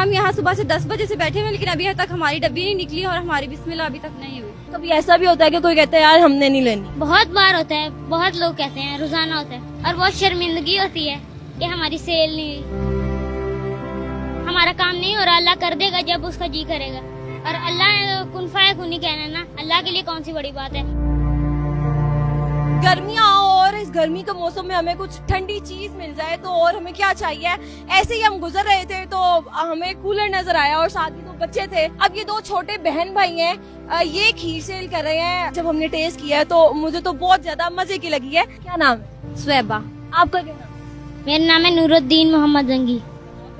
हम यहाँ सुबह से 10 बजे से बैठे हुए, लेकिन अभी तक हमारी डब्बी नहीं निकली और हमारी बिस्मिल्लाह अभी तक नहीं हुई। कभी ऐसा भी होता है कि कोई कहता है यार हमने नहीं लेनी? बहुत बार होता है, बहुत लोग कहते हैं, रोजाना होता है और बहुत शर्मिंदगी होती है कि हमारी सेल नहीं हुई, हमारा काम नहीं हो रहा। अल्लाह कर देगा जब उसका जी करेगा, और अल्लाह कुन फयकुन ही कहना ना, अल्लाह के लिए कौन सी बड़ी बात है। गर्मियाँ और इस गर्मी के मौसम में हमें कुछ ठंडी चीज मिल जाए तो और हमें क्या चाहिए। ऐसे ही हम गुजर रहे थे तो हमें कूलर नजर आया और साथ ही 2 बच्चे थे। अब ये 2 छोटे बहन भाई हैं, ये खीर सेल कर रहे हैं। जब हमने टेस्ट किया है तो मुझे तो बहुत ज्यादा मजे की लगी है। क्या नाम है? स्वेबा। आपका क्या नाम है? मेरा नाम है नूरुद्दीन मोहम्मद जंगी।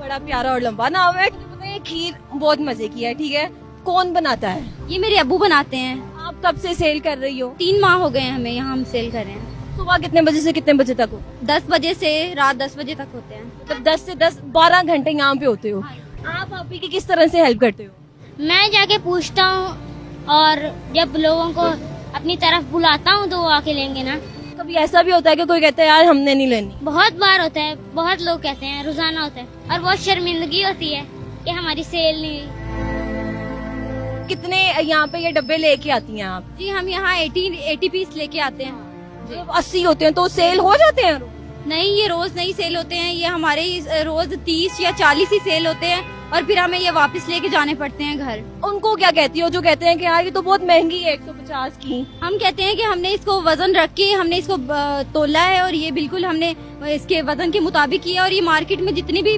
बड़ा प्यारा और लंबा नाम है। मुझे पता है ये खीर बहुत मजे की है, ठीक है। कौन बनाता है? ये मेरे अब्बू बनाते हैं। आप कब से सेल कर रही हो? 3 माह हो गए हैं हमें, यहाँ हम सेल कर रहे हैं। सुबह कितने बजे से कितने बजे तक हो? 10 बजे से रात 10 बजे तक होते हैं। मतलब 10 से 12 घंटे यहाँ पे होते हो। आप आप ही की किस तरह से हेल्प करते हो? मैं जाके पूछता हूँ और जब लोगों को अपनी तरफ बुलाता हूँ तो वो आके लेंगे ना। कभी ऐसा भी होता है कि कोई कहता है यार हमने नहीं लेनी? बहुत बार होता है, बहुत लोग कहते हैं, रोजाना होता है और बहुत शर्मिंदगी होती है कि हमारी सेल नहीं हुई। कितने यहाँ पे ये डब्बे लेके आती हैं आप? जी हम यहाँ 80 पीस लेके आते हैं। जब 80 होते हैं तो सेल हो जाते हैं? नहीं, ये रोज नहीं सेल होते हैं, ये हमारे रोज 30 या 40 ही सेल होते हैं और फिर हमें ये वापस लेके जाने पड़ते हैं घर। उनको क्या कहती हो जो कहते हैं कि यार ये तो बहुत महंगी है 150 की? हम कहते हैं कि हमने इसको वजन रख के हमने इसको तोला है और ये बिल्कुल हमने इसके वजन के मुताबिक किया, और ये मार्केट में जितनी भी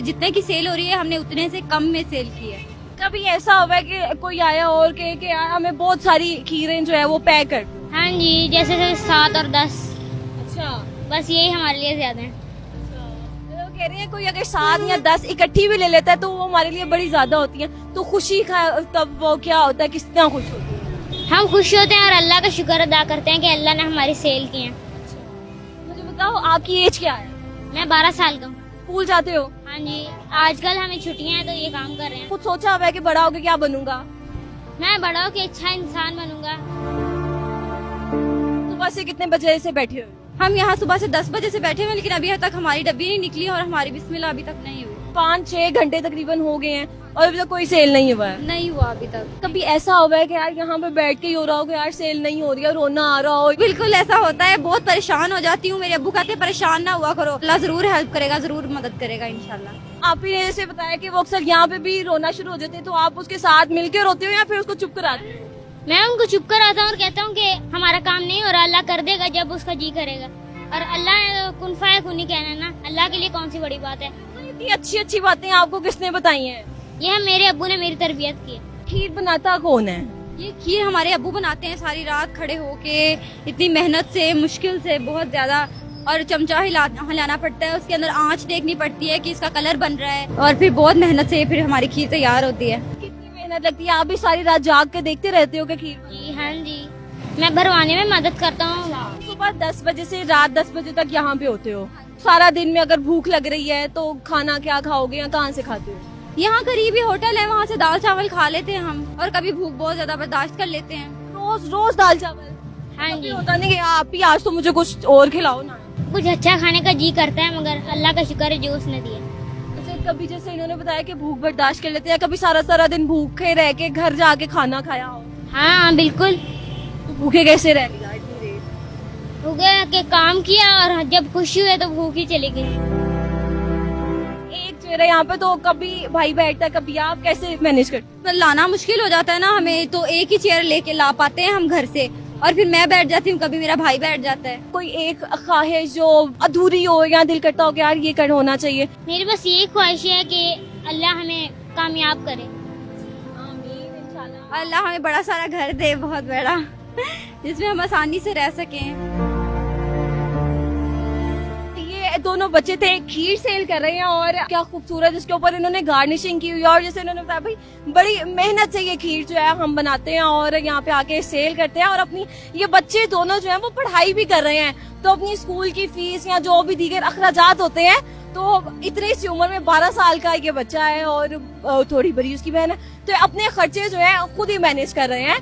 जितने की सेल हो रही है हमने उतने से कम में सेल की है। कभी ऐसा हुआ है कि कोई आया और कहे कि यार हमें बहुत सारी खीरें जो है वो पैक कर दो? हाँ जी, जैसे 7 और 10, अच्छा, बस यही हमारे लिए ज्यादा है। तो कह रही है कोई अगर 7 या 10 इकट्ठी भी ले लेता है तो वो हमारे लिए बड़ी ज्यादा होती है। तो खुशी का तब वो क्या होता है, कितना खुश होती है? हम खुश होते हैं और अल्लाह का शुक्र अदा करते हैं कि अल्लाह ने हमारी सेल की है। मुझे बताओ आपकी एज क्या है? मैं 12 साल का हूँ। स्कूल जाते हो? हाँ जी, आजकल हमें छुट्टियां हैं तो ये काम कर रहे हैं। कुछ सोचा हुआ है कि बड़ा होकर क्या बनूंगा? मैं बड़ा होकर अच्छा इंसान बनूंगा। सुबह से कितने बजे से बैठे हो? हम यहाँ सुबह से 10 बजे से बैठे हुए, लेकिन अभी तक हमारी डब्बी नहीं निकली और हमारी बिस्मिल्लाह अभी तक नहीं हुई। 5-6 घंटे तकरीबन हो गए हैं और अभी तक कोई सेल नहीं हुआ है। नहीं हुआ अभी तक। कभी ऐसा हुआ है कि यार यहाँ पे बैठ के ही हो रहा हो कि यार सेल नहीं हो रही है, रोना आ रहा हो? बिल्कुल ऐसा होता है, बहुत परेशान हो जाती हूँ। मेरे अब्बू कहते हैं परेशान ना हुआ करो, अल्लाह जरूर हेल्प करेगा, जरूर मदद करेगा इंशाल्लाह। आप ही ने जैसे बताया कि वो अक्सर यहाँ पे भी रोना शुरू हो जाते हैं, तो आप उसके साथ मिलकर रोते हो या फिर उसको चुप कराते हो? मैं उनको चुप कराता हूँ और कहता हूँ कि हमारा काम नहीं हो रहा, अल्लाह कर देगा जब उसका जी करेगा, और अल्लाह कुन फयकुन ही कहना ना, अल्लाह के लिए कौन सी बड़ी बात है। इतनी अच्छी अच्छी बातें आपको किसने बताई हैं? यह मेरे अब्बू ने मेरी तरबियत की है। खीर बनाता कौन है? ये खीर हमारे अब्बू बनाते हैं, सारी रात खड़े होके इतनी मेहनत से, मुश्किल से, बहुत ज्यादा, और चमचा हिलाना पड़ता है, उसके अंदर आंच देखनी पड़ती है कि इसका कलर बन रहा है, और फिर बहुत मेहनत से फिर हमारी खीर तैयार होती है। कितनी मेहनत लगती है? आप भी सारी रात जाग के देखते रहते हो कि खीर? जी हाँ जी, मैं भरवाने में मदद करता हूँ। सुबह 10 बजे से रात 10 बजे तक यहाँ पे होते हो। सारा दिन में अगर भूख लग रही है तो खाना क्या खाओगे या कहाँ से खाते हो? यहाँ करीबी होटल है, वहाँ से दाल चावल खा लेते हैं हम, और कभी भूख बहुत ज्यादा बर्दाश्त कर लेते हैं। रोज रोज दाल चावल? हाँ जी, होता नहीं कि आप ही आज तो मुझे कुछ और खिलाओ ना? कुछ अच्छा खाने का जी करता है, मगर अल्लाह का शुक्र है जो उसने दिया। जैसे कभी जैसे इन्होंने बताया कि भूख बर्दाश्त कर लेते हैं, कभी सारा सारा दिन भूखे रह के घर जाके खाना खाया हो? हाँ बिल्कुल, तो भूखे कैसे रह लिया इतनी देर? भूखे के काम किया और जब खुशी हुई तो भूख ही चली गई। एक चेहरा यहाँ पे तो कभी भाई बैठता है, कभी आप कैसे मैनेज करते? तो लाना मुश्किल हो जाता है ना हमें, तो एक ही चेयर लेके ला पाते हैं हम घर से, और फिर मैं बैठ जाती हूँ, कभी मेरा भाई बैठ जाता है। कोई एक ख्वाहिश जो अधूरी हो या दिल करता हो कि यार ये कर होना चाहिए? मेरी बस यही ख्वाहिश है कि अल्लाह हमें कामयाब करे। आमीन इंशाल्लाह। अल्लाह हमें बड़ा सारा घर दे, बहुत बड़ा, जिसमें हम आसानी से रह सकें। ये दोनों बच्चे थे, खीर सेल कर रहे हैं और क्या खूबसूरत इसके ऊपर इन्होंने गार्निशिंग की हुई है, और जैसे इन्होंने बताया भाई बड़ी मेहनत से ये खीर जो है हम बनाते हैं और यहाँ पे आके सेल करते हैं। और अपनी ये बच्चे दोनों जो है वो पढ़ाई भी कर रहे हैं, तो अपनी स्कूल की फीस या जो भी दीगर अखराजात होते हैं, तो इतनी सी उम्र में 12 साल का ये बच्चा है और थोड़ी बड़ी उसकी बहन है, तो अपने खर्चे जो है खुद ही मैनेज कर रहे हैं।